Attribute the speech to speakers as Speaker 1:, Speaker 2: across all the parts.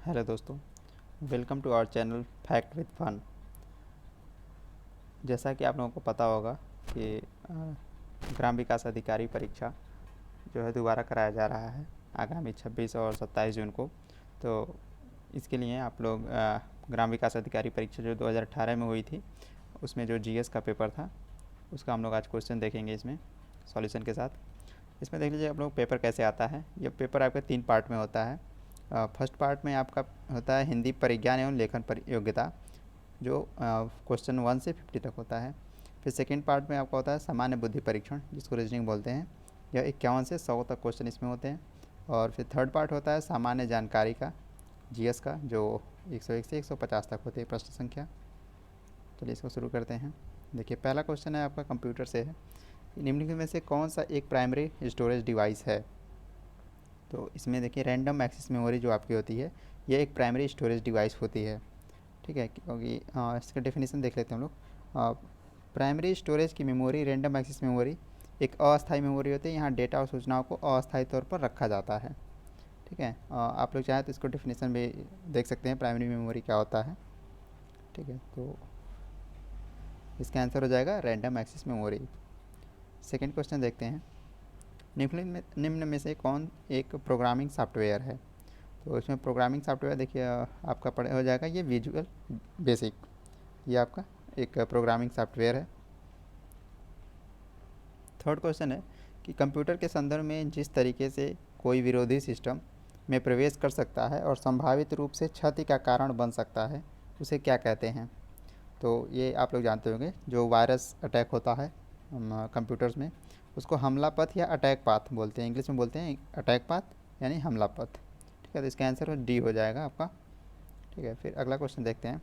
Speaker 1: Hello दोस्तों, welcome to our channel fact with fun. जैसा कि आप लोगों को पता होगा कि ग्राम विकास अधिकारी परीक्षा जो है दोबारा कराया जा रहा है आगामी 26 और 27 जून को। तो इसके लिए आप लोग ग्राम विकास अधिकारी परीक्षा जो 2018 में हुई थी उसमें जो जीएस का पेपर था उसका हम लोग आज क्वेश्चन देखेंगे इसमें सॉल्यूशन के साथ। इसमें देख लीजिए आप लोग पेपर कैसे आता है। ये पेपर आपका 3 पार्ट में होता है। फर्स्ट पार्ट में आपका होता है हिंदी परिज्ञान एवं लेखन योग्यता, जो क्वेश्चन 1 से 50 तक होता है। फिर सेकंड पार्ट में आपका होता है सामान्य बुद्धि परीक्षण, जिसको रीजनिंग बोलते हैं। यह 51 से 100 तक क्वेश्चन इसमें होते हैं। और फिर थर्ड पार्ट होता है सामान्य जानकारी का, जीएस का, जो 101 से 150 तक होती है प्रश्न संख्या। चलिए इसको शुरू करते हैं। देखिए पहला क्वेश्चन है आपका कंप्यूटर से है। निम्नलिखित में से कौन सा एक प्राइमरी स्टोरेज डिवाइस है? तो इसमें देखिए रैंडम एक्सेस मेमोरी जो आपकी होती है ये एक प्राइमरी स्टोरेज डिवाइस होती है। ठीक है, क्योंकि इसका डेफिनेशन देख लेते हैं हम लोग। प्राइमरी स्टोरेज की मेमोरी, रैंडम एक्सेस मेमोरी एक अस्थायी मेमोरी होती है। यहाँ डेटा और सूचनाओं को अस्थायी तौर पर रखा जाता है। ठीक है, आप लोग चाहें तो इसको डेफिनेशन भी देख सकते हैं प्राइमरी मेमोरी क्या होता है। ठीक है, तो इसका आंसर हो जाएगा random access memory. Second question देखते हैं। निम्न में से कौन एक प्रोग्रामिंग सॉफ्टवेयर है? तो इसमें प्रोग्रामिंग सॉफ्टवेयर देखिए आपका पढ़ हो जाएगा ये विजुअल बेसिक। ये आपका एक प्रोग्रामिंग सॉफ्टवेयर है। थर्ड क्वेश्चन है कि कंप्यूटर के संदर्भ में जिस तरीके से कोई विरोधी सिस्टम में प्रवेश कर सकता है और संभावित रूप से क्षति का कारण बन सकता है उसे क्या कहते हैं? तो ये आप लोग जानते होंगे, जो वायरस अटैक होता है कंप्यूटर्स में उसको हमला पथ या अटैक पाथ बोलते हैं। इंग्लिश में बोलते हैं अटैक पाथ यानी हमला पथ। ठीक है, तो इसका आंसर डी हो जाएगा आपका। ठीक है, फिर अगला क्वेश्चन देखते हैं।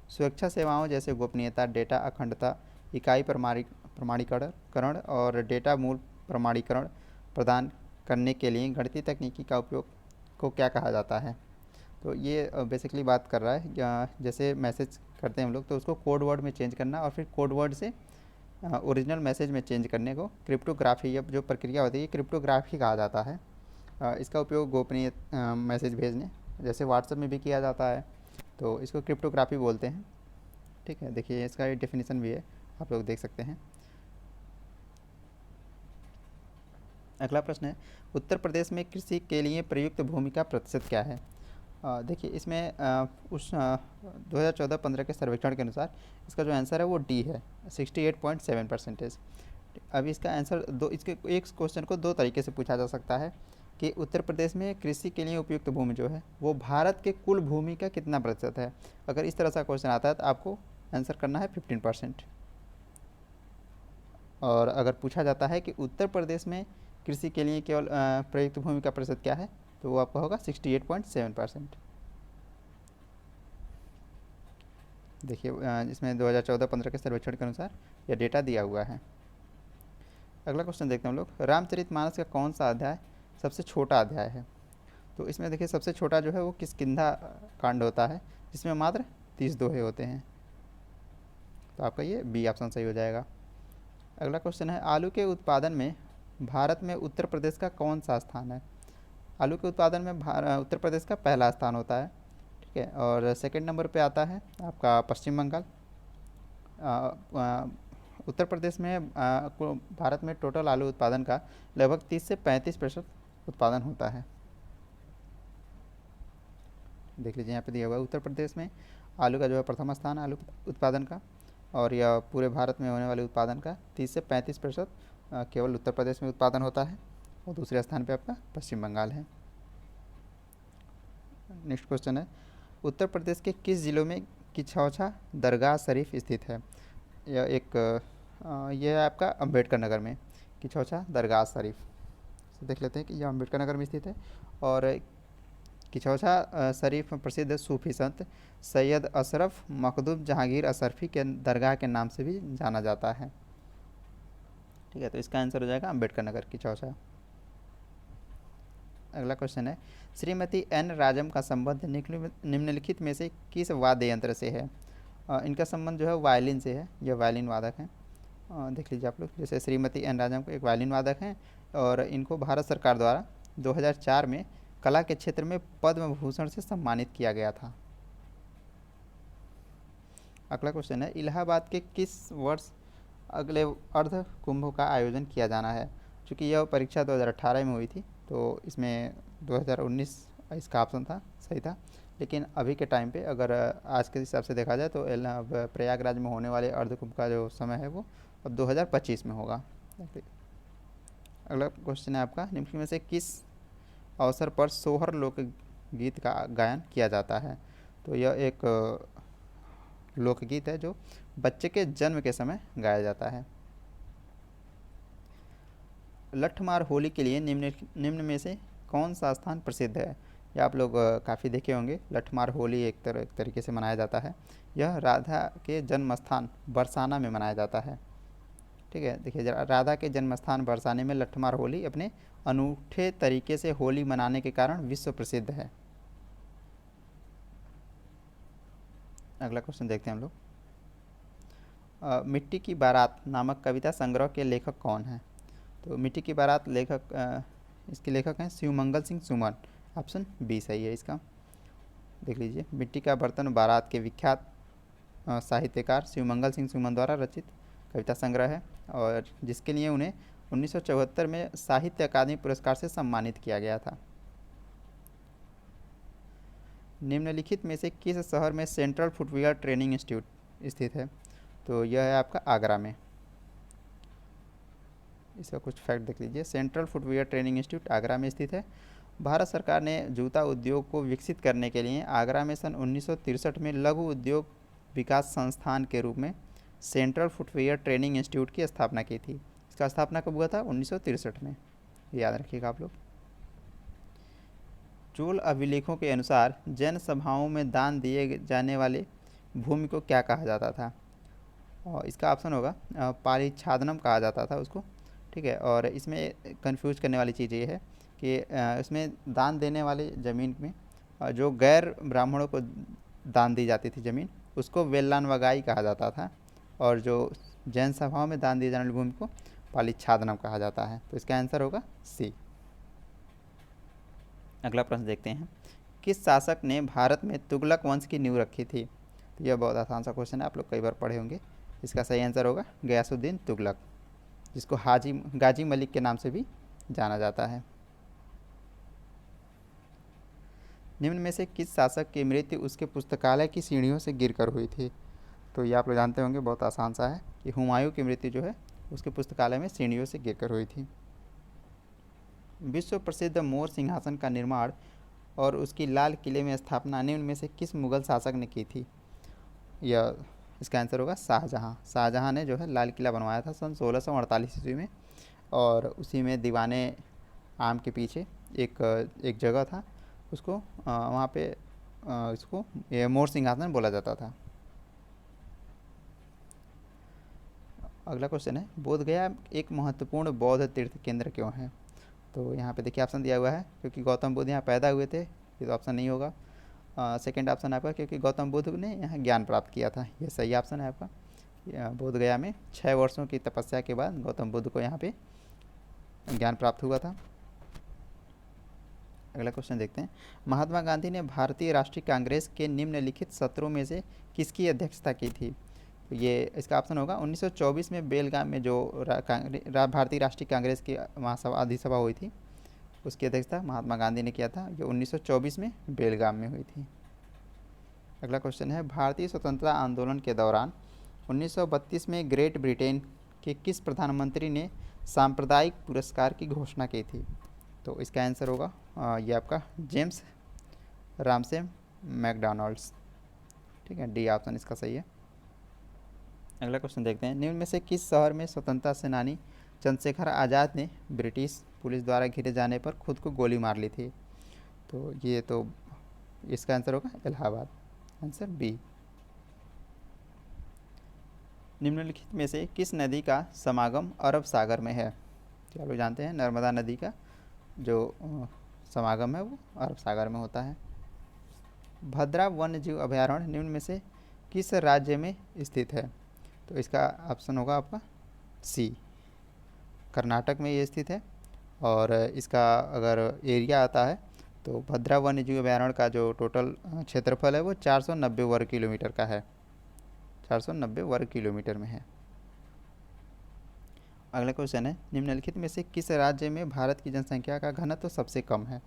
Speaker 1: सुरक्षा सेवाओं जैसे गोपनीयता, डेटा अखंडता, इकाई प्रमाणीकरण और डेटा मूल प्रमाणीकरण प्रदान करने के लिए गणितीय तकनीकी का उपयोग को क्या कहा जाता है? तो ये बेसिकली बात कर रहा है जैसे मैसेज करते हैं हम लोग तो उसको कोड वर्ड में चेंज करना और फिर कोड वर्ड से ओरिजिनल मैसेज में चेंज करने को क्रिप्टोग्राफी, अब जो प्रक्रिया होती है क्रिप्टोग्राफी कहा जाता है। इसका उपयोग गोपनीय मैसेज भेजने जैसे व्हाट्सएप में भी किया जाता है, तो इसको क्रिप्टोग्राफी बोलते हैं। ठीक है, देखिए इसका डेफिनेशन भी है, आप लोग देख सकते हैं। अगला प्रश्न है, उत्तर प्रदेश में कृषि के लिए प्रयुक्त भूमि का प्रतिशत क्या है? देखिए इसमें उस 2014-15 के सर्वेक्षण के अनुसार इसका जो आंसर है वो डी है, 68.7%। अभी इसका आंसर दो, इसके एक क्वेश्चन को दो तरीके से पूछा जा सकता है कि उत्तर प्रदेश में कृषि के लिए उपयुक्त भूमि जो है वो भारत के कुल भूमि का कितना प्रतिशत है। अगर इस तरह का क्वेश्चन आता है तो आपको आंसर करना है 15%। और अगर पूछा जाता है कि उत्तर प्रदेश में कृषि के लिए केवल प्रयुक्त भूमि का प्रतिशत क्या है, तो वो आपका होगा 68.7%। देखिए इसमें 2014-15 के सर्वेक्षण के अनुसार यह डेटा दिया हुआ है। अगला क्वेश्चन देखते हैं हम लोग। रामचरितमानस का कौन सा अध्याय सबसे छोटा अध्याय है? तो इसमें देखिए सबसे छोटा जो है वो किष्किंधा कांड होता है, जिसमें मात्र 30 दोहे होते हैं। तो आपका ये बी ऑप्शन सही हो जाएगा। अगला क्वेश्चन है, आलू के उत्पादन में भारत में उत्तर प्रदेश का कौन सा स्थान है? आलू के उत्पादन में उत्तर प्रदेश का पहला स्थान होता है। ठीक है, और सेकंड नंबर पे आता है आपका पश्चिम बंगाल। उत्तर प्रदेश में भारत में टोटल आलू उत्पादन का लगभग 30 से 35% उत्पादन होता है। देख लीजिए यहाँ पे दिया हुआ है उत्तर प्रदेश में आलू का जो है प्रथम स्थान आलू उत्पादन का, और यह पूरे भारत में होने वाले उत्पादन का 30 से 35% केवल उत्तर प्रदेश में उत्पादन होता है, और दूसरे स्थान पे आपका पश्चिम बंगाल है। नेक्स्ट क्वेश्चन है, उत्तर प्रदेश के किस जिलों में किछौछा दरगाह शरीफ स्थित है? यह है आपका अम्बेडकर नगर में किछौछा दरगाह शरीफ। तो देख लेते हैं कि यह अम्बेडकर नगर में स्थित है। और किछौछा शरीफ प्रसिद्ध सूफी संत सैयद अशरफ मखदूम जहांगीर अशरफी के दरगाह के नाम से भी जाना जाता है। ठीक है, तो इसका आंसर हो जाएगा अम्बेडकर नगर किछौछा। अगला क्वेश्चन है, श्रीमती एन राजम का संबंध निम्नलिखित में से किस वाद्य यंत्र से है? इनका संबंध जो है वायलिन से है, यह वायलिन वादक हैं। देख लीजिए आप लोग, जैसे श्रीमती एन राजम को एक वायलिन वादक हैं और इनको भारत सरकार द्वारा 2004 में कला के क्षेत्र में पद्म भूषण से सम्मानित किया गया था? अगला क्वेश्चन है, इलाहाबाद के किस वर्ष अगले अर्ध कुंभ का आयोजन किया जाना है? चूँकि यह परीक्षा 2018 में हुई थी, तो इसमें 2019 इसका ऑप्शन था, सही था। लेकिन अभी के टाइम पे अगर आज के हिसाब से देखा जाए तो अब प्रयागराज में होने वाले अर्ध कुंभ का जो समय है वो अब 2025 में होगा। अगला क्वेश्चन है आपका, निम्न में से किस अवसर पर सोहर लोकगीत का गायन किया जाता है? तो यह एक लोकगीत है जो बच्चे के जन्म के समय गाया जाता है। लठमार होली के लिए निम्न में से कौन सा स्थान प्रसिद्ध है? ये आप लोग काफ़ी देखे होंगे। लठमार होली एक तरीके से मनाया जाता है। यह राधा के जन्म स्थान बरसाना में मनाया जाता है। ठीक है, देखिए जरा, राधा के जन्म स्थान बरसाने में लठमार होली अपने अनूठे तरीके से होली मनाने के कारण विश्व प्रसिद्ध है। अगला क्वेश्चन देखते हैं हम लोग। मिट्टी की बारात नामक कविता संग्रह के लेखक कौन है? तो मिट्टी की बारात इसके लेखक हैं शिवमंगल सिंह सुमन। ऑप्शन बी सही है इसका। देख लीजिए, मिट्टी का बर्तन बारात के विख्यात साहित्यकार शिवमंगल सिंह सुमन द्वारा रचित कविता संग्रह है, और जिसके लिए उन्हें 1974 में साहित्य अकादमी पुरस्कार से सम्मानित किया गया था। निम्नलिखित में से किस शहर में सेंट्रल फुटवियर ट्रेनिंग इंस्टीट्यूट स्थित है? तो यह है आपका आगरा में। इसका कुछ फैक्ट देख लीजिए। Central footwear training institute Agra में स्थित है। भारत सरकार ने जूता उद्योग को विकसित करने के लिए आगरा में सन 1963 में लघु उद्योग विकास संस्थान के रूप में सेंट्रल फुटवियर ट्रेनिंग इंस्टीट्यूट की स्थापना की थी। इसका स्थापना कब हुआ था? 1963 में, याद रखिएगा आप लोग। चोल अभिलेखों के अनुसार जैन सभाओं में दान दिए जाने वाले भूमि को क्या कहा जाता था? और इसका ऑप्शन होगा पारिच्छादनम कहा जाता था उसको। ठीक है, और इसमें कंफ्यूज करने वाली चीज़ ये है कि इसमें दान देने वाले ज़मीन में जो गैर ब्राह्मणों को दान दी जाती थी ज़मीन, उसको वेल्लानवगाई कहा जाता था, और जो जैन सभाओं में दान दिए जाने वाली भूमि को पालिच्छादनम कहा जाता है। तो इसका आंसर होगा सी। अगला प्रश्न देखते हैं, किस शासक ने भारत में तुगलक वंश की नींव रखी थी? तो यह बहुत आसान सा क्वेश्चन है, आप लोग कई बार पढ़े होंगे। इसका सही आंसर होगा गयासुद्दीन तुगलक, जिसको गाजी मलिक के नाम से भी जाना जाता है। निम्न में से किस शासक की मृत्यु उसके पुस्तकालय की सीढ़ियों से गिरकर हुई थी? तो ये आप लोग जानते होंगे, बहुत आसान सा है कि हुमायूं की मृत्यु जो है उसके पुस्तकालय में सीढ़ियों से गिरकर हुई थी। विश्व प्रसिद्ध मोर सिंहासन का निर्माण और उसकी लाल किले में स्थापना निम्न में से किस मुगल शासक ने की थी? यह इसका आंसर होगा शाहजहां। शाहजहां ने जो है लाल किला बनवाया था सन 1648 ईस्वी में, और उसी में दीवाने आम के पीछे एक जगह था, उसको वहाँ पे इसको ये मोर सिंहासन बोला जाता था। अगला क्वेश्चन है, बोधगया एक महत्वपूर्ण बौद्ध तीर्थ केंद्र क्यों है? तो यहाँ पे देखिए ऑप्शन दिया हुआ है, क्योंकि गौतम बुद्ध यहाँ पैदा हुए थे, ये तो ऑप्शन नहीं होगा। सेकंड ऑप्शन आपका, क्योंकि गौतम बुद्ध ने यहाँ ज्ञान प्राप्त किया था, ये सही ऑप्शन है आपका। बोधगया में 6 वर्षों की तपस्या के बाद गौतम बुद्ध को यहाँ पे ज्ञान प्राप्त हुआ था। अगला क्वेश्चन देखते हैं, महात्मा गांधी ने भारतीय राष्ट्रीय कांग्रेस के निम्नलिखित सत्रों में से किसकी अध्यक्षता की थी? तो ये इसका ऑप्शन होगा 1924 में बेलगाम में जो भारतीय राष्ट्रीय कांग्रेस की महासभा अधिसभा हुई थी, उसकी अध्यक्षता महात्मा गांधी ने किया था। ये 1924 में बेलगाम में हुई थी। अगला क्वेश्चन है, भारतीय स्वतंत्रता आंदोलन के दौरान 1932 में ग्रेट ब्रिटेन के किस प्रधानमंत्री ने सांप्रदायिक पुरस्कार की घोषणा की थी? तो इसका आंसर होगा ये आपका जेम्स रामसे मैकडॉनल्ड्स। ठीक है, डी ऑप्शन इसका सही है। अगला क्वेश्चन देखते हैं, निम्न में से किस शहर में स्वतंत्रता सेनानी चंद्रशेखर आज़ाद ने ब्रिटिश पुलिस द्वारा घिरे जाने पर खुद को गोली मार ली थी? तो ये तो इसका आंसर होगा इलाहाबाद, आंसर बी। निम्नलिखित में से किस नदी का समागम अरब सागर में है? तो आप लोग जानते हैं नर्मदा नदी का जो समागम है वो अरब सागर में होता है। भद्रा वन्य जीव अभयारण्य निम्न में से किस राज्य में स्थित है? तो इसका ऑप्शन होगा आपका सी, कर्नाटक में ये स्थित है, और इसका अगर एरिया आता है तो भद्रा वन्य जीव अभयारण्य का जो टोटल क्षेत्रफल है वो 490 वर्ग किलोमीटर का है, 490 वर्ग किलोमीटर में है। अगला क्वेश्चन है, निम्नलिखित में से किस राज्य में भारत की जनसंख्या का घनत्व तो सबसे कम है?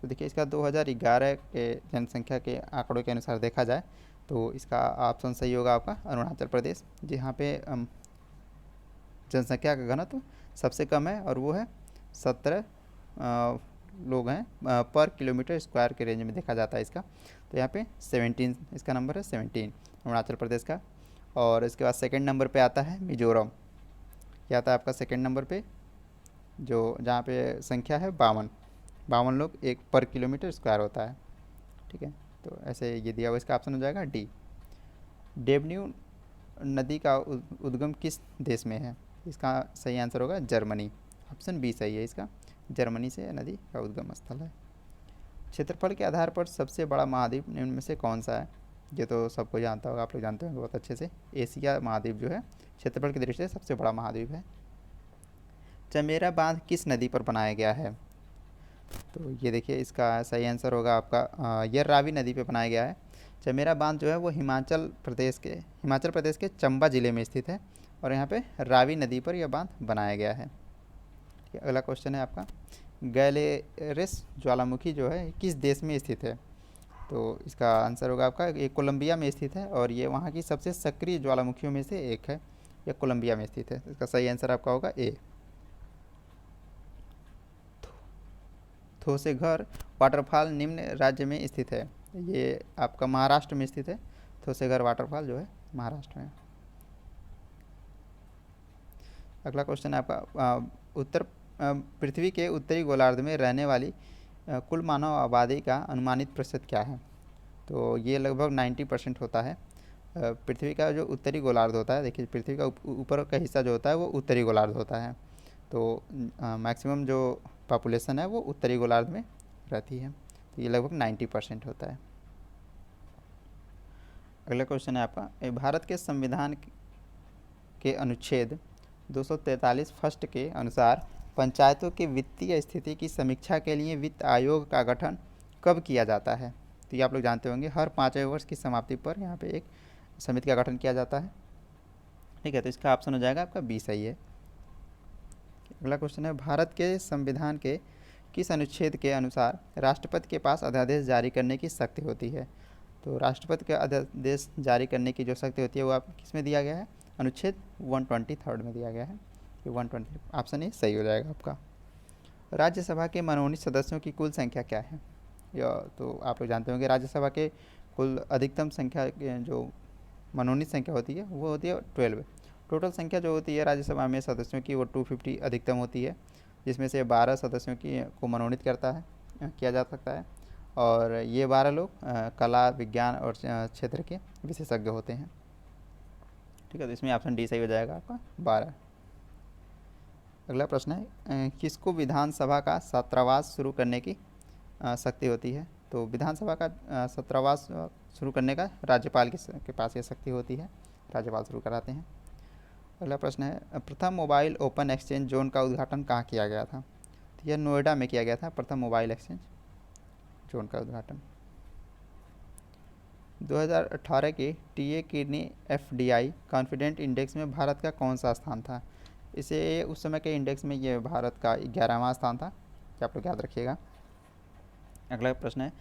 Speaker 1: तो देखिए इसका 2011 के जनसंख्या के आंकड़ों के अनुसार देखा जाए तो इसका ऑप्शन सही होगा आपका अरुणाचल प्रदेश, जहाँ पे जनसंख्या का घनत्व सबसे कम है और वो है 17 लोग हैं पर किलोमीटर स्क्वायर के रेंज में देखा जाता है इसका। तो यहाँ पे 17 इसका नंबर है, 17 अरुणाचल प्रदेश का। और इसके बाद सेकंड नंबर पे आता है मिजोरम, क्या आता है आपका सेकंड नंबर पे, जो जहाँ पे संख्या है 52 लोग एक पर किलोमीटर स्क्वायर होता है। ठीक है, तो ऐसे ये दिया हुआ, इसका ऑप्शन हो जाएगा डी। डेबन्यू नदी का उद्गम किस देश में है? इसका सही आंसर होगा जर्मनी, ऑप्शन बी सही है इसका, जर्मनी से नदी का उद्गम स्थल है। क्षेत्रफल के आधार पर सबसे बड़ा महाद्वीप निम्न में से कौन सा है? ये तो सबको जानता होगा, आप लोग जानते होंगे बहुत अच्छे से। एशिया महाद्वीप जो है क्षेत्रफल की दृष्टि से सबसे बड़ा महाद्वीप है। चमेरा बांध किस नदी पर बनाया गया है? तो ये देखिए इसका सही आंसर होगा आपका ये रावी नदी पे बनाया गया है। चमेरा बांध जो है वो हिमाचल प्रदेश के चंबा ज़िले में स्थित है और यहाँ पे रावी नदी पर यह बांध बनाया गया है। अगला क्वेश्चन है आपका, गैलेरिस ज्वालामुखी जो है किस देश में स्थित है? तो इसका आंसर होगा आपका ये कोलंबिया में स्थित है और ये वहाँ की सबसे सक्रिय ज्वालामुखियों में से एक है, यह कोलंबिया में स्थित है। इसका सही आंसर आपका होगा ए। थोसेघर वाटरफॉल निम्न राज्य में स्थित है, ये आपका महाराष्ट्र में स्थित है। थोसेघर वाटरफॉल जो है महाराष्ट्र में। अगला क्वेश्चन है आपका, पृथ्वी के उत्तरी गोलार्ध में रहने वाली कुल मानव आबादी का अनुमानित प्रतिशत क्या है? तो ये लगभग 90% होता है। पृथ्वी का जो उत्तरी गोलार्ध होता है, देखिए पृथ्वी का ऊपर का हिस्सा जो होता है वो उत्तरी गोलार्ध होता है, तो मैक्सिमम जो पॉपुलेशन है वो उत्तरी गोलार्ध में रहती है, तो ये लगभग 90% होता है। अगला क्वेश्चन है आपका, भारत के संविधान के अनुच्छेद 243 फर्स्ट के अनुसार पंचायतों के वित्तीय स्थिति की समीक्षा के लिए वित्त आयोग का गठन कब किया जाता है? तो ये आप लोग जानते होंगे, हर 5वें वर्ष की समाप्ति पर यहाँ पे एक समिति का गठन किया जाता है। ठीक है, तो इसका ऑप्शन हो जाएगा आपका बी सही है। अगला क्वेश्चन है, भारत के संविधान के किस अनुच्छेद के अनुसार राष्ट्रपति के पास अध्यादेश जारी करने की शक्ति होती है? तो राष्ट्रपति का अध्यादेश जारी करने की जो शक्ति होती है वो आप किस में दिया गया है? अनुच्छेद 123 में दिया गया है, ये 120 ऑप्शन ए सही हो जाएगा आपका। राज्यसभा के मनोनीत सदस्यों की कुल संख्या क्या है? या तो आप लोग जानते होंगे राज्यसभा के कुल अधिकतम संख्या जो मनोनीत संख्या होती है वो होती है 12। टोटल संख्या जो होती है राज्यसभा में सदस्यों की वो 250 अधिकतम होती है, जिसमें से 12 सदस्यों की को मनोनीत किया जा सकता है और ये 12 लोग कला विज्ञान और क्षेत्र के विशेषज्ञ होते हैं। ठीक है, तो इसमें ऑप्शन डी सही हो जाएगा आपका 12। अगला प्रश्न है, किसको विधानसभा का छात्रावास शुरू करने की शक्ति होती है? तो विधानसभा का छात्रावास शुरू करने का राज्यपाल के पास ये शक्ति होती है, राज्यपाल शुरू कराते हैं। अगला प्रश्न है, प्रथम मोबाइल ओपन एक्सचेंज जोन का उद्घाटन कहाँ किया गया था? तो यह नोएडा में किया गया था, प्रथम मोबाइल एक्सचेंज जोन का उद्घाटन। 2018 के TA kidney FDI confident index में भारत का कौन सा स्थान था? इसे उस समय के इंडेक्स में ये भारत का 11वां स्थान था, क्या आप लोग याद रखिएगा। अगला प्रश्न है,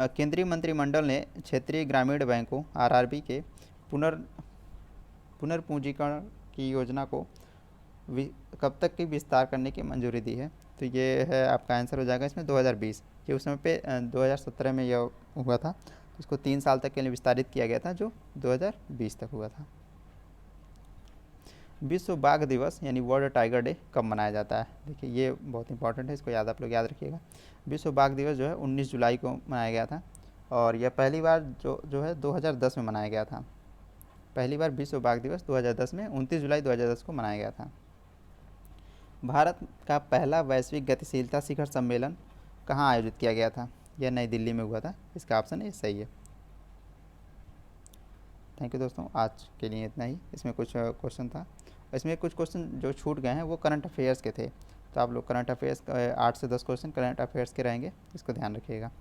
Speaker 1: केंद्रीय मंत्रिमंडल ने क्षेत्रीय ग्रामीण बैंकों आरआरबी के पुनर्पूंजीकरण की योजना को कब तक की विस्तार करने की मंजूरी दी है? तो ये है आपका आंसर हो जाएगा इसमें 2020, ये उस समय पे 2017 में यह हुआ था, तो इसको 3 साल तक के लिए विस्तारित किया गया था जो 2020 तक हुआ था। विश्व बाघ दिवस यानी वर्ल्ड टाइगर डे कब मनाया जाता है? देखिए ये बहुत इंपॉर्टेंट है, इसको आप लोग याद रखिएगा। विश्व बाघ दिवस जो है 19 जुलाई को मनाया गया था और यह पहली बार जो है 2010 में मनाया गया था। पहली बार विश्व बाघ दिवस 2010 में 29 जुलाई 2010 को मनाया गया था। भारत का पहला वैश्विक गतिशीलता शिखर सम्मेलन कहाँ आयोजित किया गया था? यह नई दिल्ली में हुआ था, इसका ऑप्शन ए सही है। थैंक यू दोस्तों, आज के लिए इतना ही। इसमें कुछ क्वेश्चन था, इसमें कुछ क्वेश्चन जो छूट गए हैं वो करंट अफेयर्स के थे, तो आप लोग करंट अफेयर्स 8 से 10 क्वेश्चन करंट अफेयर्स के रहेंगे, इसको ध्यान रखिएगा।